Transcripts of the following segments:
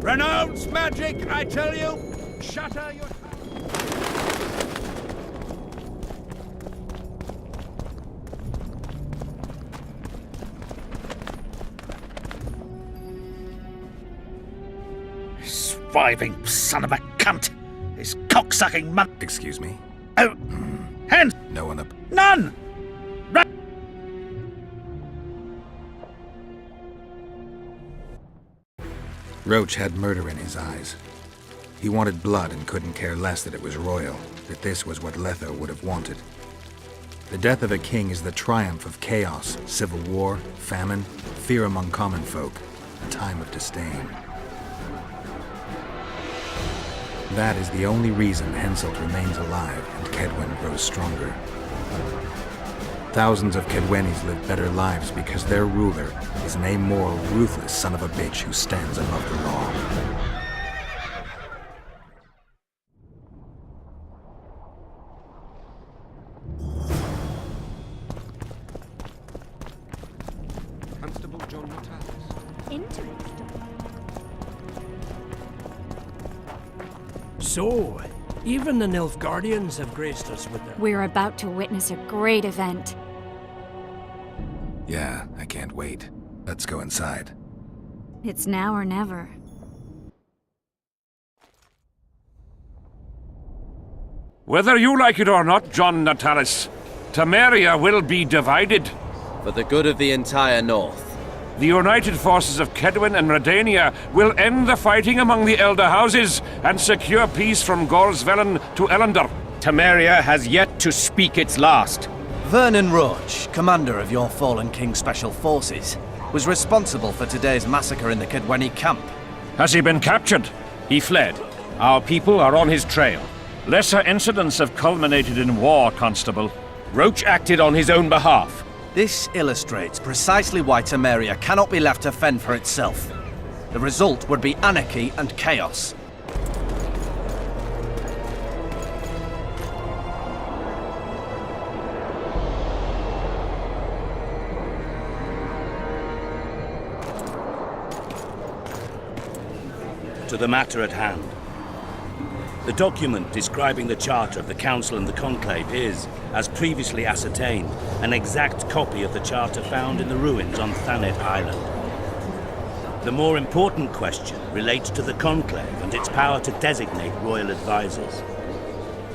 Renounce magic, I tell you! Shatter your... Swiving son of a cunt! This cocksucking mon- Excuse me? Oh! Hands! No one up. None! Roach had murder in his eyes. He wanted blood and couldn't care less that it was royal, that this was what Letho would have wanted. The death of a king is the triumph of chaos, civil war, famine, fear among common folk, a time of disdain. That is the only reason Henselt remains alive and Kaedwen grows stronger. Thousands of Kaedwenis live better lives because their ruler is an amoral, ruthless son of a bitch who stands above the law. Constable John Natalis. Interesting. So, even the Nilfgaardians have graced us with their... We're about to witness a great event. Yeah, I can't wait. Let's go inside. It's now or never. Whether you like it or not, John Natalis, Temeria will be divided. For the good of the entire North. The united forces of Kaedwen and Redania will end the fighting among the Elder Houses and secure peace from Gorsvelen to Elendor. Temeria has yet to speak its last. Vernon Roach, commander of your fallen king special forces, was responsible for today's massacre in the Kaedweni camp. Has he been captured? He fled. Our people are on his trail. Lesser incidents have culminated in war, Constable. Roach acted on his own behalf. This illustrates precisely why Temeria cannot be left to fend for itself. The result would be anarchy and chaos. To the matter at hand. The document describing the Charter of the Council and the Conclave is, as previously ascertained, an exact copy of the Charter found in the ruins on Thanet Island. The more important question relates to the Conclave and its power to designate royal advisors.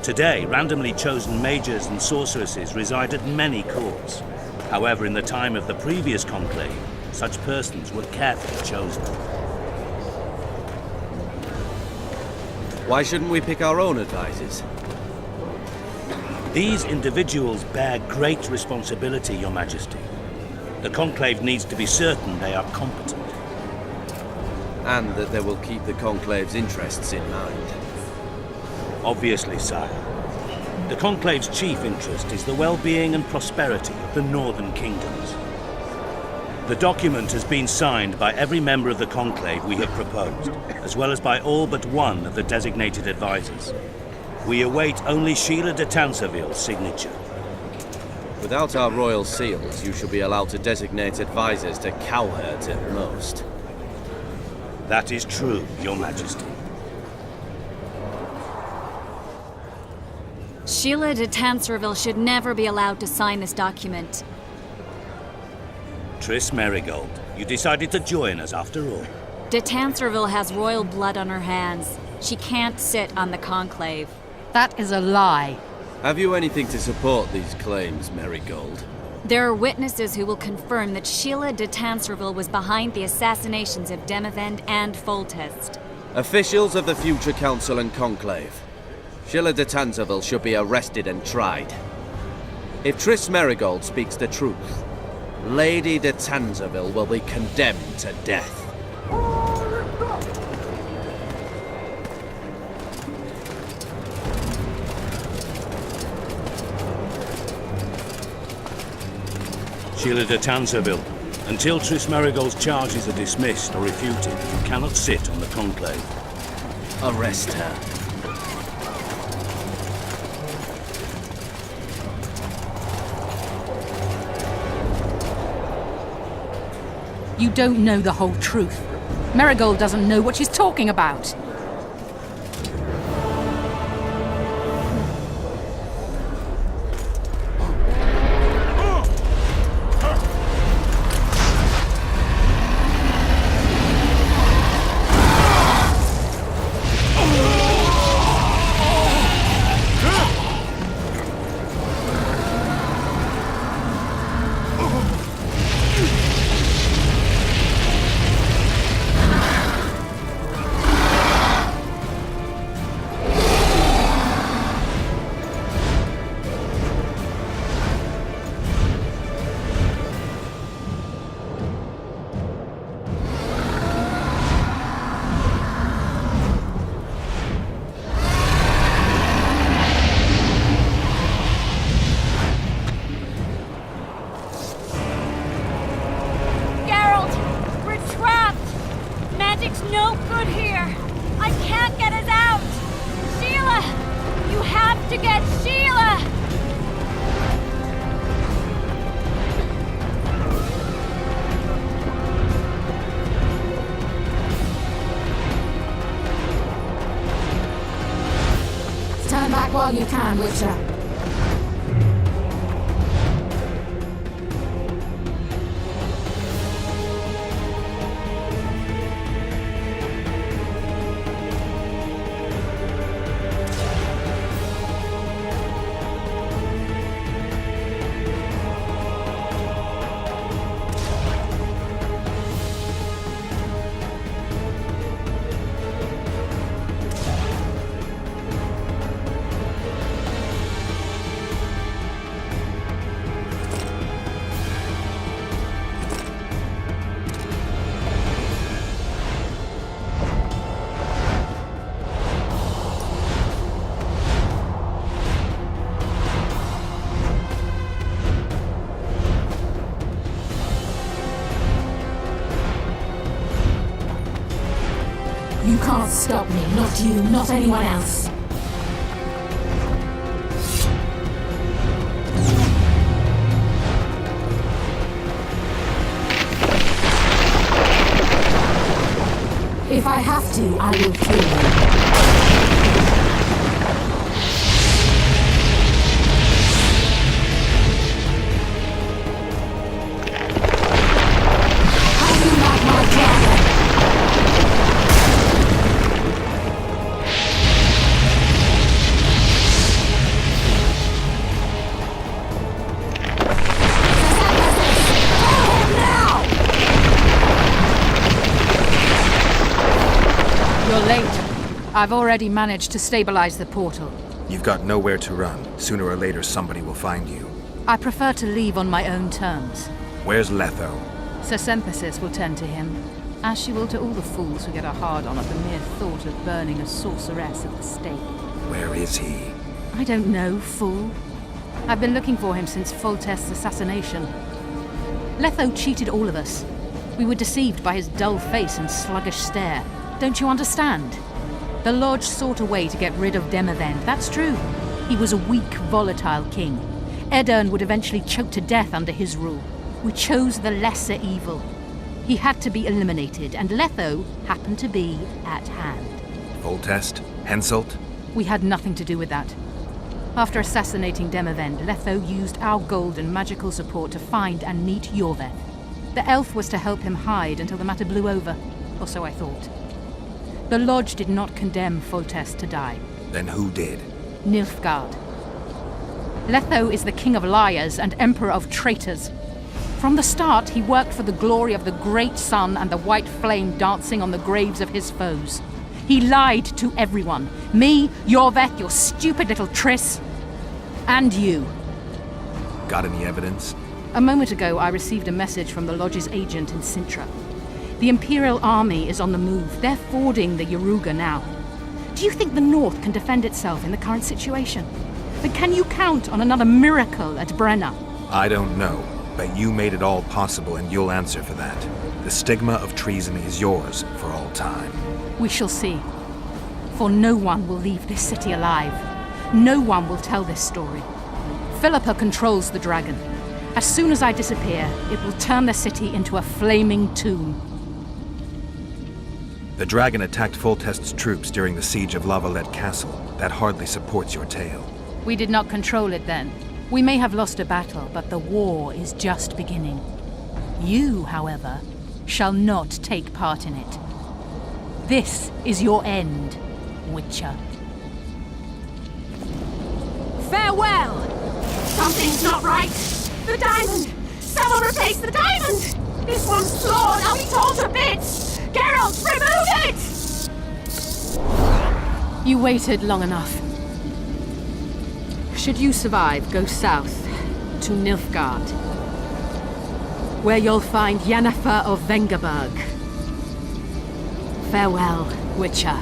Today, randomly chosen mages and sorceresses reside at many courts. However, in the time of the previous Conclave, such persons were carefully chosen. Why shouldn't we pick our own advisors? These individuals bear great responsibility, Your Majesty. The Conclave needs to be certain they are competent. And that they will keep the Conclave's interests in mind. Obviously, sire. The Conclave's chief interest is the well-being and prosperity of the Northern Kingdoms. The document has been signed by every member of the Conclave we have proposed, as well as by all but one of the designated advisors. We await only Sheila de Tanserville's signature. Without our royal seals, you shall be allowed to designate advisors to cowherds at most. That is true, Your Majesty. Sheila de Tanserville should never be allowed to sign this document. Triss Merigold, you decided to join us after all. De Tanserville has royal blood on her hands. She can't sit on the Conclave. That is a lie. Have you anything to support these claims, Merigold? There are witnesses who will confirm that Sheila de Tanserville was behind the assassinations of Demavend and Foltest. Officials of the future Council and Conclave. Sheila de Tanserville should be arrested and tried. If Triss Merigold speaks the truth, Lady de Tanserville will be condemned to death. Sheila de Tanserville, until Triss Merigold's charges are dismissed or refuted, you cannot sit on the Conclave. Arrest her. You don't know the whole truth. Marigold doesn't know what she's talking about. No good here. I can't get us out. Sheila! You have to get Sheila! Stand back while you can, Witcher. You can't stop me, not you, not anyone else. If I have to, I will kill you. I've already managed to stabilize the portal. You've got nowhere to run. Sooner or later, somebody will find you. I prefer to leave on my own terms. Where's Letho? Sir Synthesis will tend to him, as she will to all the fools who get a hard-on at the mere thought of burning a sorceress at the stake. Where is he? I don't know, fool. I've been looking for him since Foltest's assassination. Letho cheated all of us. We were deceived by his dull face and sluggish stare. Don't you understand? The Lodge sought a way to get rid of Demavend, that's true. He was a weak, volatile king. Aedirn would eventually choke to death under his rule. We chose the lesser evil. He had to be eliminated, and Letho happened to be at hand. Foltest? Henselt? We had nothing to do with that. After assassinating Demavend, Letho used our gold and magical support to find and meet Yorveth. The elf was to help him hide until the matter blew over, or so I thought. The Lodge did not condemn Foltest to die. Then who did? Nilfgaard. Letho is the king of liars and emperor of traitors. From the start, he worked for the glory of the great sun and the white flame dancing on the graves of his foes. He lied to everyone. Me, Yorveth, your stupid little Triss, and you. Got any evidence? A moment ago, I received a message from the Lodge's agent in Sintra. The Imperial Army is on the move. They're fording the Yaruga now. Do you think the North can defend itself in the current situation? But can you count on another miracle at Brenna? I don't know, but you made it all possible and you'll answer for that. The stigma of treason is yours for all time. We shall see. For no one will leave this city alive. No one will tell this story. Philippa controls the dragon. As soon as I disappear, it will turn the city into a flaming tomb. The dragon attacked Foltest's troops during the siege of La Valette Castle. That hardly supports your tale. We did not control it then. We may have lost a battle, but the war is just beginning. You, however, shall not take part in it. This is your end, Witcher. Farewell! Something's not right! The diamond! Someone replace the diamond! This one's flawed! I'll be torn to bits! Geralt, remove it! You waited long enough. Should you survive, go south to Nilfgaard, where you'll find Yennefer of Vengerberg. Farewell, Witcher.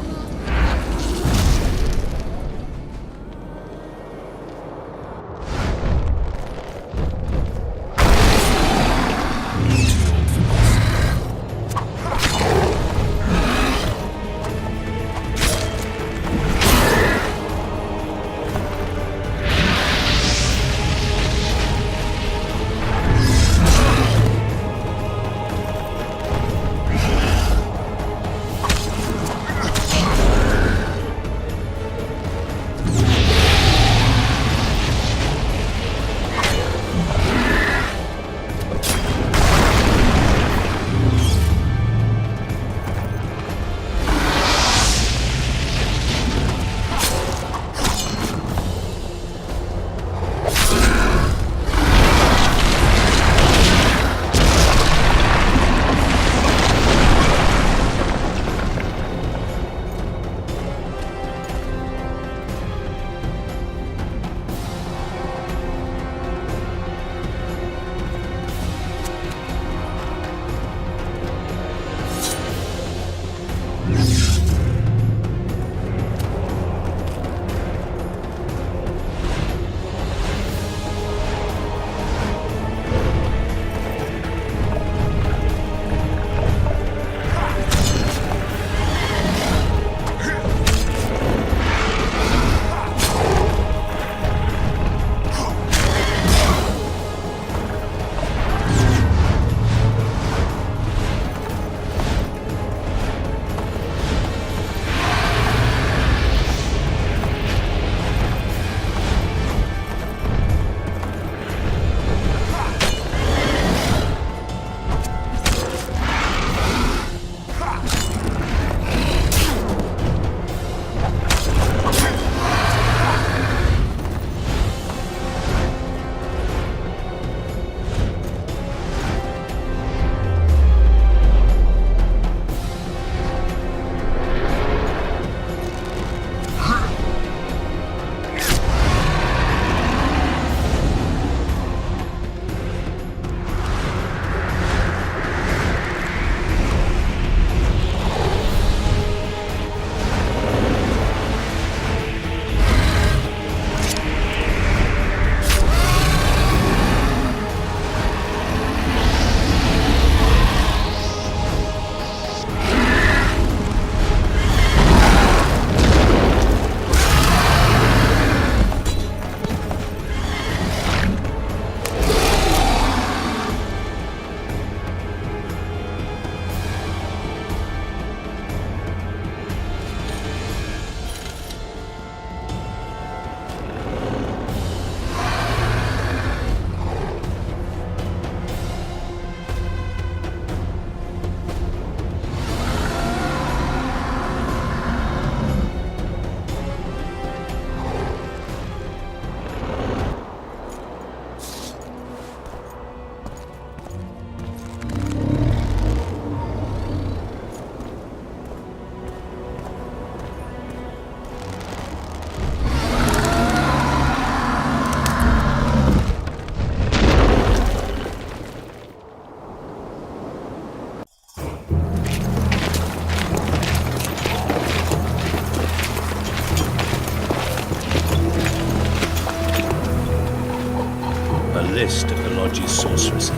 list of the Lodge's sorceresses.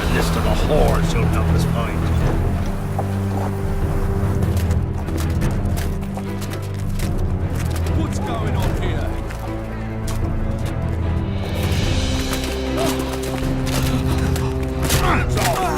A list of the whores you'll help us find. What's going on here? Hands off!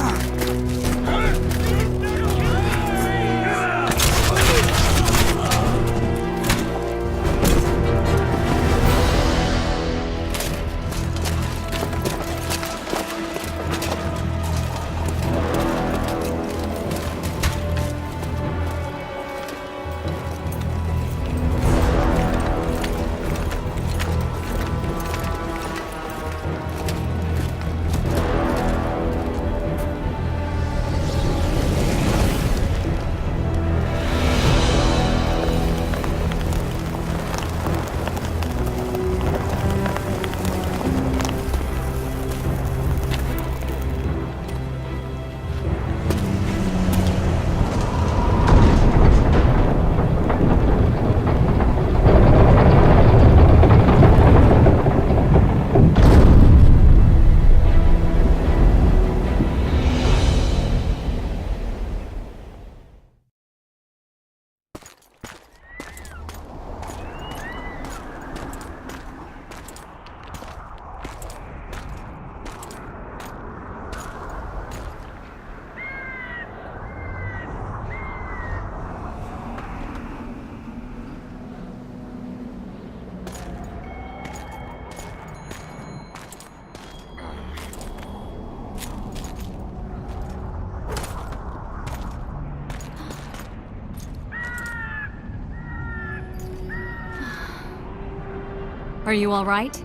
Are you all right?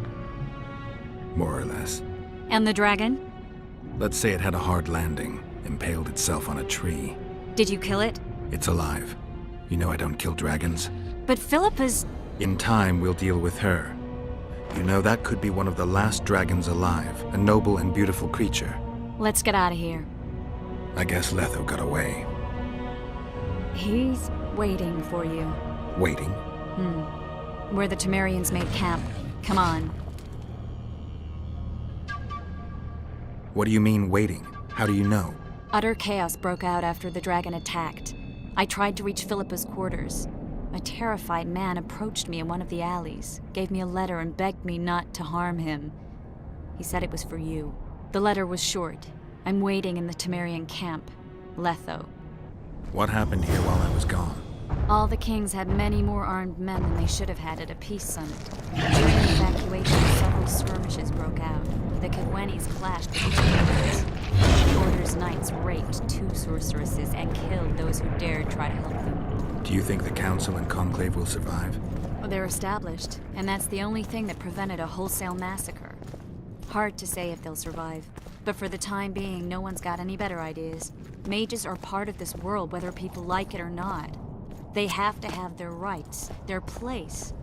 More or less. And the dragon? Let's say it had a hard landing, impaled itself on a tree. Did you kill it? It's alive. You know I don't kill dragons. But Philippa's... In time, we'll deal with her. You know, that could be one of the last dragons alive, a noble and beautiful creature. Let's get out of here. I guess Letho got away. He's waiting for you. Waiting? Where the Temerians made camp. Come on. What do you mean, waiting? How do you know? Utter chaos broke out after the dragon attacked. I tried to reach Philippa's quarters. A terrified man approached me in one of the alleys, gave me a letter and begged me not to harm him. He said it was for you. The letter was short. I'm waiting in the Temerian camp. Letho. What happened here while I was gone? All the kings had many more armed men than they should have had at a peace summit. During the evacuation, several skirmishes broke out. The Kedwenis clashed with the Temerians. The Order's knights raped 2 sorceresses and killed those who dared try to help them. Do you think the Council and Conclave will survive? Well, they're established, and that's the only thing that prevented a wholesale massacre. Hard to say if they'll survive, but for the time being, no one's got any better ideas. Mages are part of this world, whether people like it or not. They have to have their rights, their place.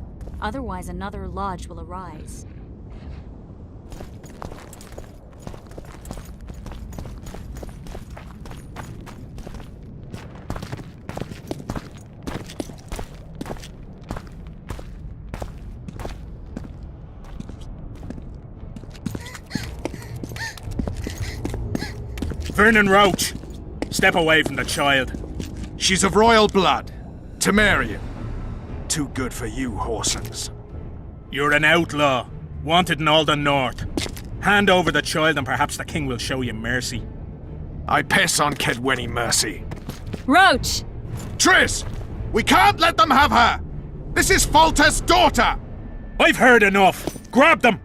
Otherwise, another lodge will arise. Vernon Roach, step away from the child. She's of royal blood. Temerian. Too good for you, Horsens. You're an outlaw, wanted in all the north. Hand over the child and perhaps the king will show you mercy. I piss on Kedweni mercy. Roach! Triss! We can't let them have her! This is Foltest's daughter! I've heard enough! Grab them!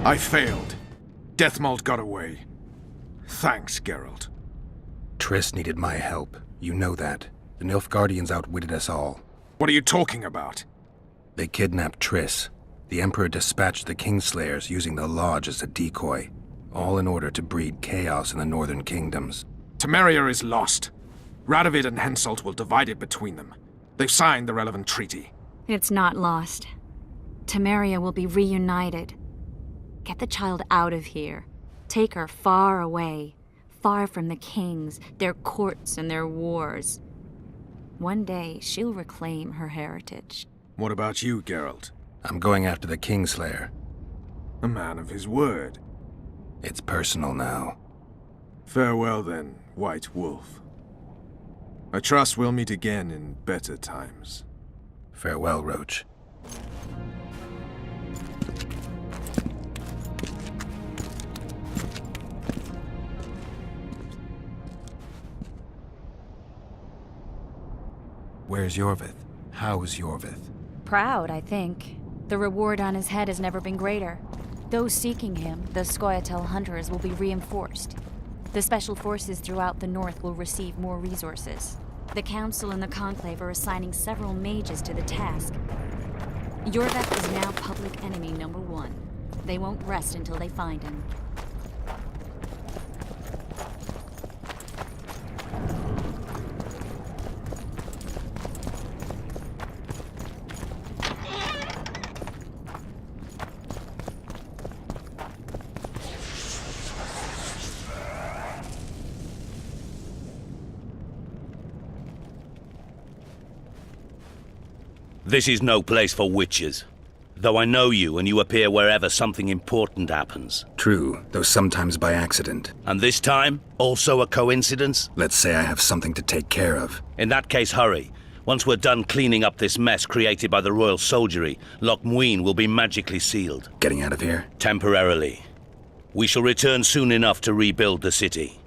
I failed. Deathmold got away. Thanks, Geralt. Triss needed my help. You know that. The Nilfgaardians outwitted us all. What are you talking about? They kidnapped Triss. The Emperor dispatched the Kingslayers using the Lodge as a decoy, all in order to breed chaos in the northern kingdoms. Temeria is lost. Radovid and Henselt will divide it between them. They've signed the relevant treaty. It's not lost. Temeria will be reunited. Get the child out of here. Take her far away. Far from the kings, their courts, and their wars. One day, she'll reclaim her heritage. What about you, Geralt? I'm going after the Kingslayer. A man of his word. It's personal now. Farewell then, White Wolf. I trust we'll meet again in better times. Farewell, Roach. Where's Yorvith? How's Yorvith? Proud, I think. The reward on his head has never been greater. Those seeking him, the Scoia'tael hunters, will be reinforced. The special forces throughout the north will receive more resources. The Council and the Conclave are assigning several mages to the task. Yorvith is now public enemy #1. They won't rest until they find him. This is no place for witches. Though I know you and you appear wherever something important happens. True, though sometimes by accident. And this time, also a coincidence? Let's say I have something to take care of. In that case, hurry. Once we're done cleaning up this mess created by the royal soldiery, Loch Muin will be magically sealed. Getting out of here? Temporarily. We shall return soon enough to rebuild the city.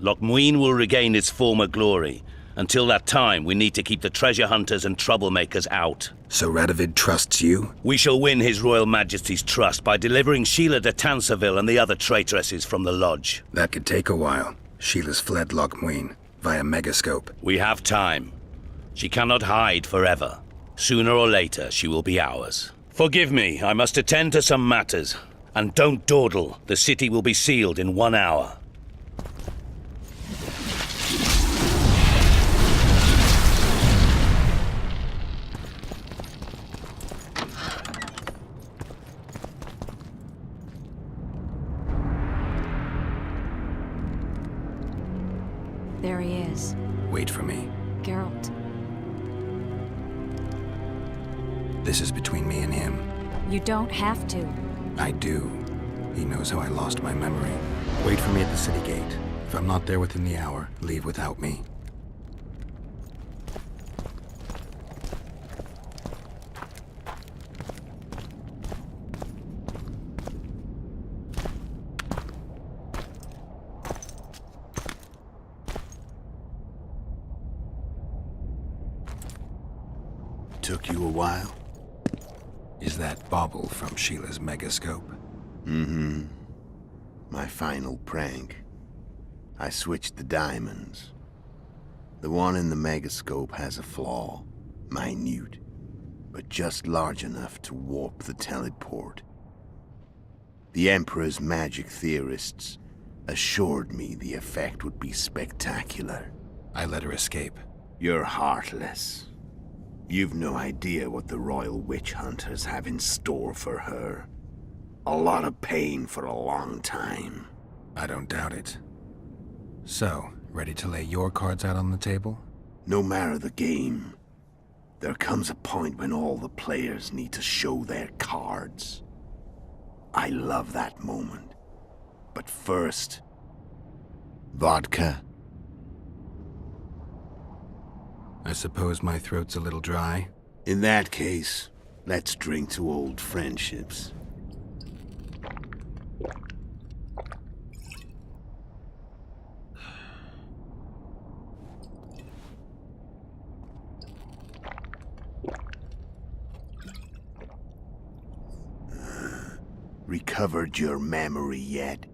Lochmuin will regain its former glory. Until that time, we need to keep the treasure hunters and troublemakers out. So Radovid trusts you? We shall win His Royal Majesty's trust by delivering Sheila de Tanserville and the other traitresses from the lodge. That could take a while. Sheila's fled Lochmuin via Megascope. We have time. She cannot hide forever. Sooner or later, she will be ours. Forgive me, I must attend to some matters. And don't dawdle. The city will be sealed in 1 hour. There he is. Wait for me. Geralt. This is between me and him. You don't have to. I do. He knows how I lost my memory. Wait for me at the city gate. If I'm not there within the hour, leave without me. Took you a while? Is that bauble from Sheila's Megascope? Mm-hmm. My final prank. I switched the diamonds. The one in the Megascope has a flaw. Minute. But just large enough to warp the teleport. The Emperor's magic theorists assured me the effect would be spectacular. I let her escape. You're heartless. You've no idea what the Royal Witch Hunters have in store for her. A lot of pain for a long time. I don't doubt it. So, ready to lay your cards out on the table? No matter the game, there comes a point when all the players need to show their cards. I love that moment. But first... vodka? I suppose my throat's a little dry. In that case, let's drink to old friendships. Recovered your memory yet?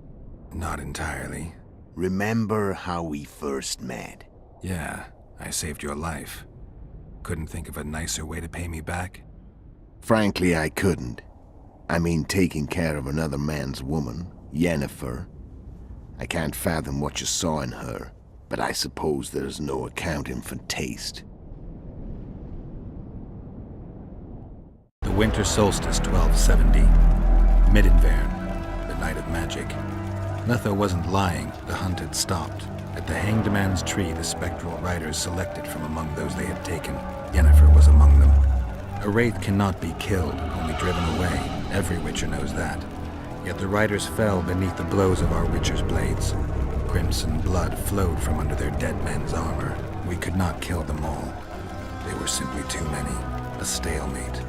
Not entirely. Remember how we first met? Yeah. I saved your life. Couldn't think of a nicer way to pay me back? Frankly, I couldn't. I mean, taking care of another man's woman, Yennefer. I can't fathom what you saw in her, but I suppose there's no accounting for taste. The winter solstice 1270. Midinvern, the night of magic. Letho wasn't lying, the hunt had stopped. At the Hanged Man's Tree, the spectral riders selected from among those they had taken. Yennefer was among them. A wraith cannot be killed, only driven away. Every Witcher knows that. Yet the riders fell beneath the blows of our Witcher's blades. Crimson blood flowed from under their dead men's armor. We could not kill them all. They were simply too many. A stalemate.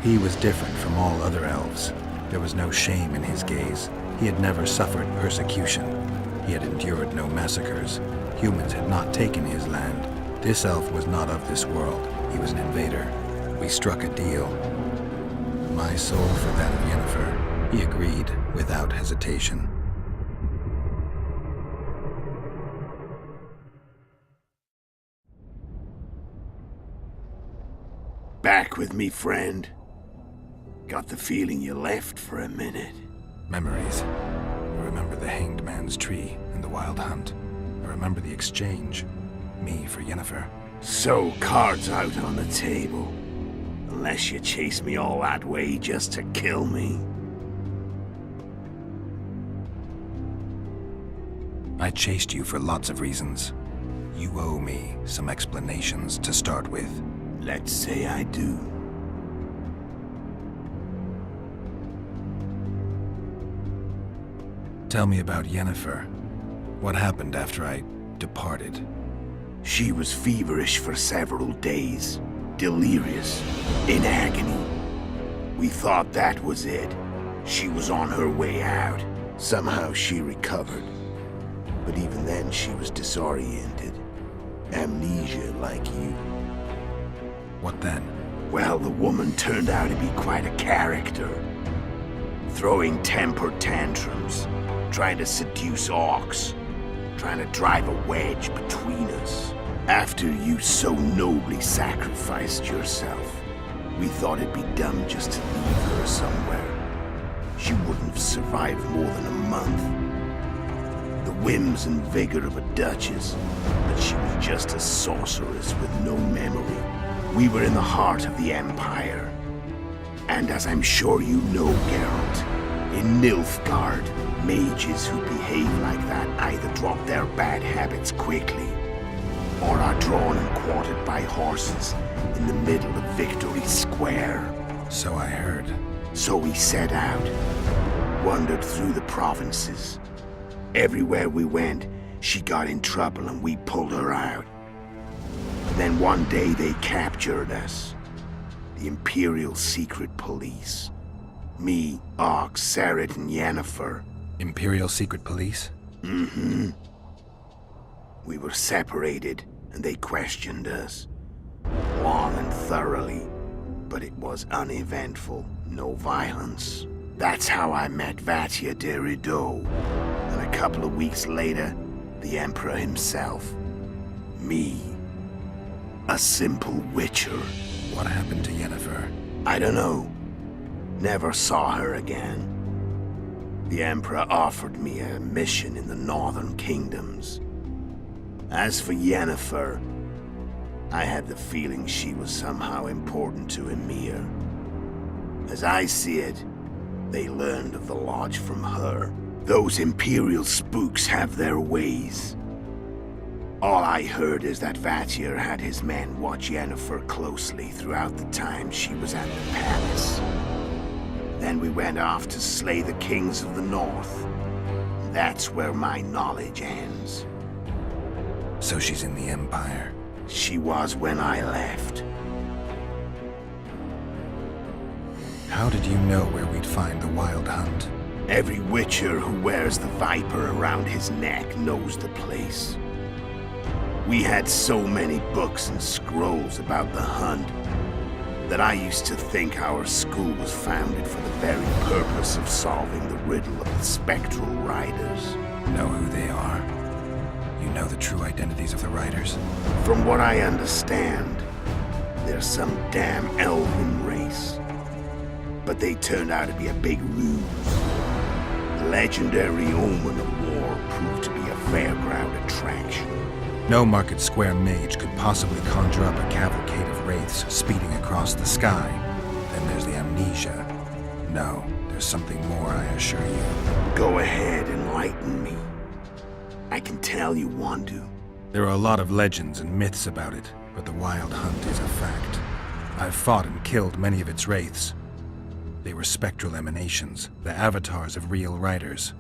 He was different from all other elves. There was no shame in his gaze. He had never suffered persecution. He had endured no massacres. Humans had not taken his land. This elf was not of this world. He was an invader. We struck a deal. My soul for that of Yennefer. He agreed without hesitation. Back with me, friend. Got the feeling you left for a minute. Memories. I remember the Hanged Man's Tree and the Wild Hunt. I remember the exchange. Me for Yennefer. So, cards out on the table. Unless you chase me all that way just to kill me. I chased you for lots of reasons. You owe me some explanations to start with. Let's say I do. Tell me about Yennefer. What happened after I departed? She was feverish for several days. Delirious. In agony. We thought that was it. She was on her way out. Somehow she recovered. But even then she was disoriented. Amnesia like you. What then? Well, the woman turned out to be quite a character. Throwing temper tantrums, trying to seduce orcs, trying to drive a wedge between us. After you so nobly sacrificed yourself, we thought it'd be dumb just to leave her somewhere. She wouldn't have survived more than a month. The whims and vigor of a duchess, but she was just a sorceress with no memory. We were in the heart of the Empire. And as I'm sure you know, Geralt, in Nilfgaard, mages who behave like that either drop their bad habits quickly, or are drawn and quartered by horses in the middle of Victory Square. So I heard. So we set out, wandered through the provinces. Everywhere we went, she got in trouble and we pulled her out. Then one day they captured us. The Imperial Secret Police. Me, Ox, Sarad, and Yennefer. Imperial Secret Police? Mm-hmm. We were separated, and they questioned us. Long and thoroughly, but it was uneventful, no violence. That's how I met Vatia de Rideau. And a couple of weeks later, the Emperor himself. Me. A simple witcher. What happened to Yennefer? I don't know. Never saw her again. The Emperor offered me a mission in the Northern Kingdoms. As for Yennefer, I had the feeling she was somehow important to Emir. As I see it, they learned of the Lodge from her. Those Imperial spooks have their ways. All I heard is that Vatir had his men watch Yennefer closely throughout the time she was at the palace. Then we went off to slay the kings of the north. That's where my knowledge ends. So she's in the Empire? She was when I left. How did you know where we'd find the Wild Hunt? Every witcher who wears the viper around his neck knows the place. We had so many books and scrolls about the hunt that I used to think our school was founded for the very purpose of solving the riddle of the spectral riders. Know who they are? You know the true identities of the riders? From what I understand, they're some damn elven race. But they turned out to be a big ruse. The legendary Omen of War proved to be a fairground attraction. No Market Square mage could possibly conjure up a cavalcade of wraiths speeding across the sky. Then there's the amnesia. No, there's something more, I assure you. Go ahead, enlighten me. I can tell you want to. There are a lot of legends and myths about it, but the Wild Hunt is a fact. I've fought and killed many of its wraiths. They were spectral emanations, the avatars of real riders.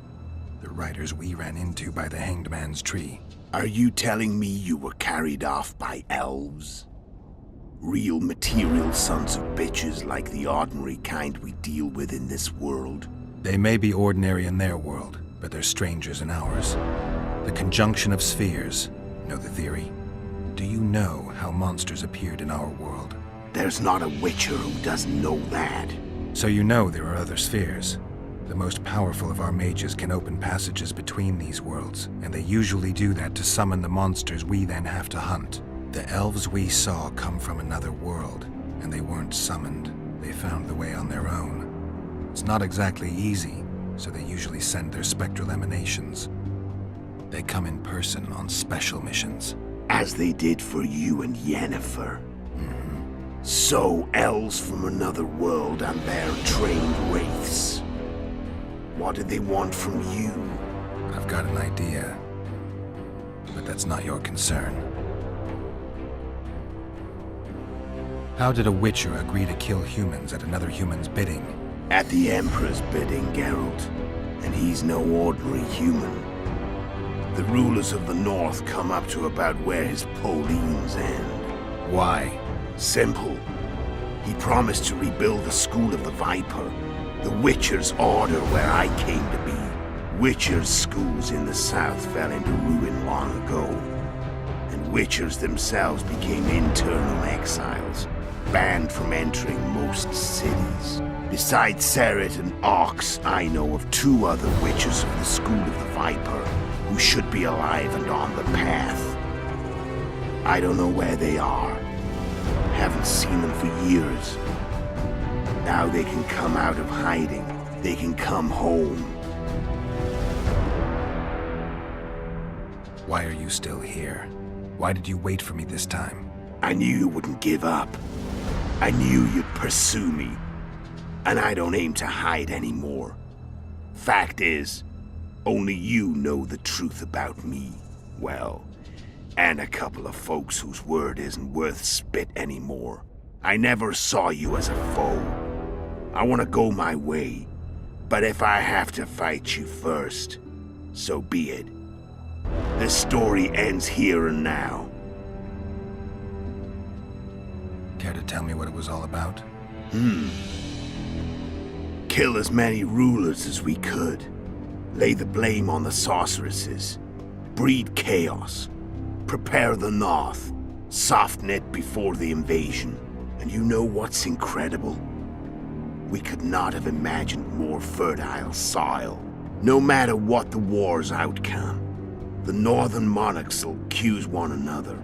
The riders we ran into by the Hanged Man's Tree. Are you telling me you were carried off by elves? Real material sons of bitches like the ordinary kind we deal with in this world? They may be ordinary in their world, but they're strangers in ours. The conjunction of spheres. Know the theory? Do you know how monsters appeared in our world? There's not a witcher who doesn't know that. So you know there are other spheres. The most powerful of our mages can open passages between these worlds, and they usually do that to summon the monsters we then have to hunt. The elves we saw come from another world, and they weren't summoned. They found the way on their own. It's not exactly easy, so they usually send their spectral emanations. They come in person on special missions. As they did for you and Yennefer. Mm-hmm. So, elves from another world and their trained wraiths. What did they want from you? I've got an idea, but that's not your concern. How did a witcher agree to kill humans at another human's bidding? At the Emperor's bidding, Geralt. And he's no ordinary human. The rulers of the North come up to about where his Pauline's end. Why? Simple. He promised to rebuild the School of the Viper, The Witcher's Order where I came to be. Witcher's schools in the south fell into ruin long ago. And Witchers themselves became internal exiles, banned from entering most cities. Besides Seret and Ox, I know of 2 other Witchers of the School of the Viper who should be alive and on the path. I don't know where they are. Haven't seen them for years. Now they can come out of hiding. They can come home. Why are you still here? Why did you wait for me this time? I knew you wouldn't give up. I knew you'd pursue me. And I don't aim to hide anymore. Fact is, only you know the truth about me. Well, and a couple of folks whose word isn't worth spit anymore. I never saw you as a foe. I want to go my way. But if I have to fight you first, so be it. The story ends here and now. Care to tell me what it was all about? Kill as many rulers as we could. Lay the blame on the sorceresses. Breed chaos. Prepare the North. Soften it before the invasion. And you know what's incredible? We could not have imagined more fertile soil. No matter what the war's outcome, the northern monarchs will accuse one another.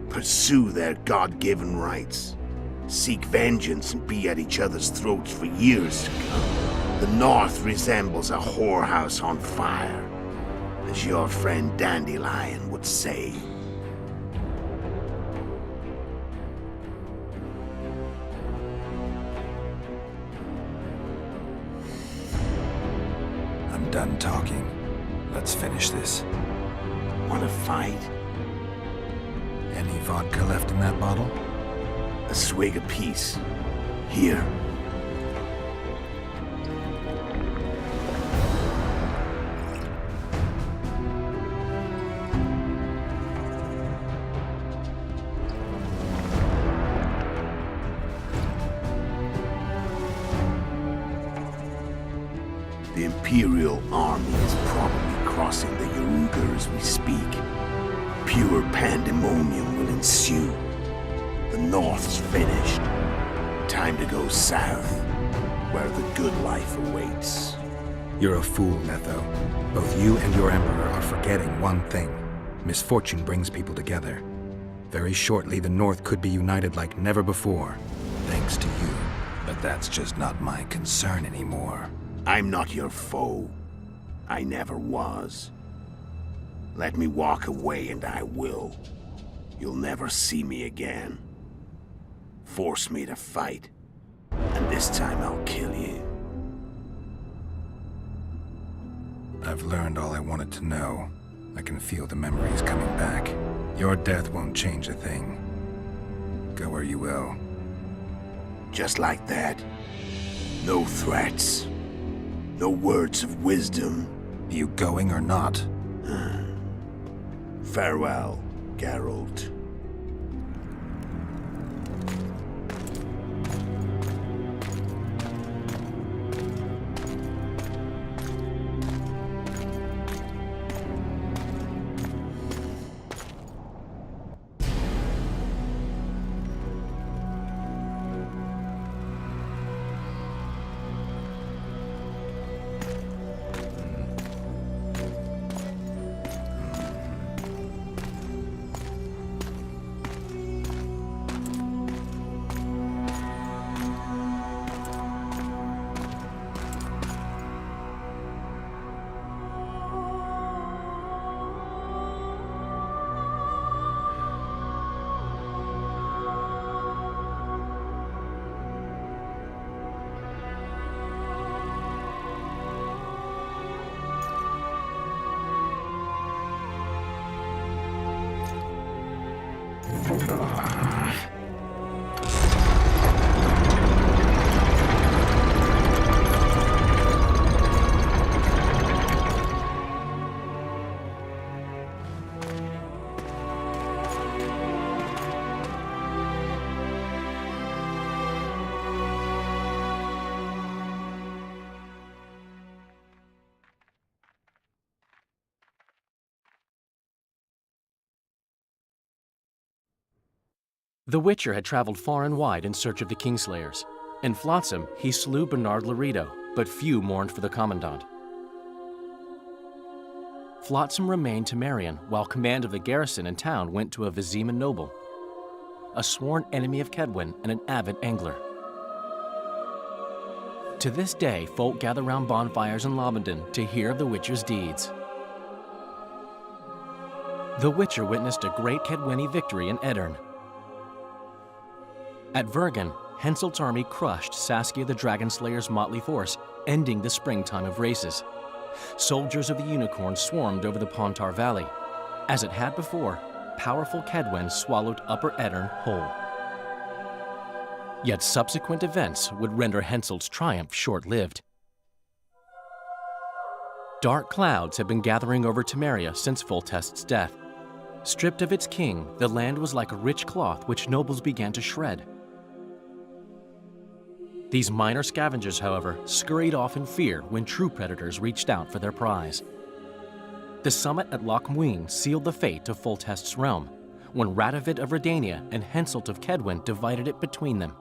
Pursue their God-given rights. Seek vengeance and be at each other's throats for years to come. The North resembles a whorehouse on fire, as your friend Dandelion would say. I'm done talking. Let's finish this. Want to fight? Any vodka left in that bottle? A swig apiece. Here. The Imperial Army is probably crossing the Yaruga as we speak. Pure pandemonium will ensue. The North's finished. Time to go south, where the good life awaits. You're a fool, Letho. Both you and your Emperor are forgetting one thing. Misfortune brings people together. Very shortly, the North could be united like never before, thanks to you. But that's just not my concern anymore. I'm not your foe. I never was. Let me walk away and I will. You'll never see me again. Force me to fight, and this time I'll kill you. I've learned all I wanted to know. I can feel the memories coming back. Your death won't change a thing. Go where you will. Just like that. No threats. No words of wisdom. You going or not? Farewell, Geralt. The Witcher had traveled far and wide in search of the Kingslayers. In Flotsam, he slew Bernard Laredo, but few mourned for the Commandant. Flotsam remained Temerian, while command of the garrison and town went to a Vizima noble, a sworn enemy of Kedwen and an avid angler. To this day, folk gather round bonfires in Lobendon to hear of the Witcher's deeds. The Witcher witnessed a great Kedweni victory in Edirn. At Vergen, Henselt's army crushed Saskia the Dragonslayer's motley force, ending the springtime of races. Soldiers of the Unicorn swarmed over the Pontar Valley. As it had before, powerful Kedwen swallowed Upper Edirn whole. Yet subsequent events would render Henselt's triumph short-lived. Dark clouds had been gathering over Temeria since Foltest's death. Stripped of its king, the land was like a rich cloth which nobles began to shred. These minor scavengers, however, scurried off in fear when true predators reached out for their prize. The summit at Loch Muin sealed the fate of Foltest's realm, when Radovid of Redania and Henselt of Kedwen divided it between them.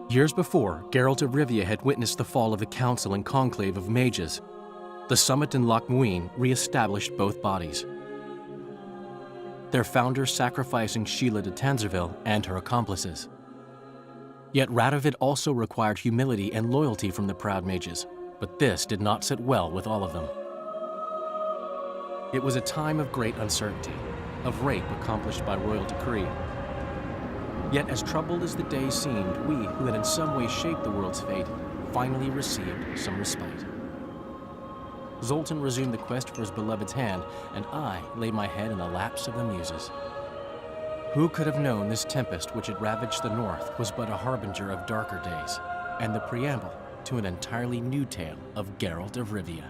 Years before, Geralt of Rivia had witnessed the fall of the Council and Conclave of Mages. The summit in Loch Muin re-established both bodies, their founders sacrificing Sheila de Tanzerville and her accomplices. Yet Radovid also required humility and loyalty from the proud mages, but this did not sit well with all of them. It was a time of great uncertainty, of rape accomplished by royal decree. Yet as troubled as the days seemed, we, who had in some way shaped the world's fate, finally received some respite. Zoltan resumed the quest for his beloved's hand, and I laid my head in the laps of the muses. Who could have known this tempest which had ravaged the north was but a harbinger of darker days, and the preamble to an entirely new tale of Geralt of Rivia?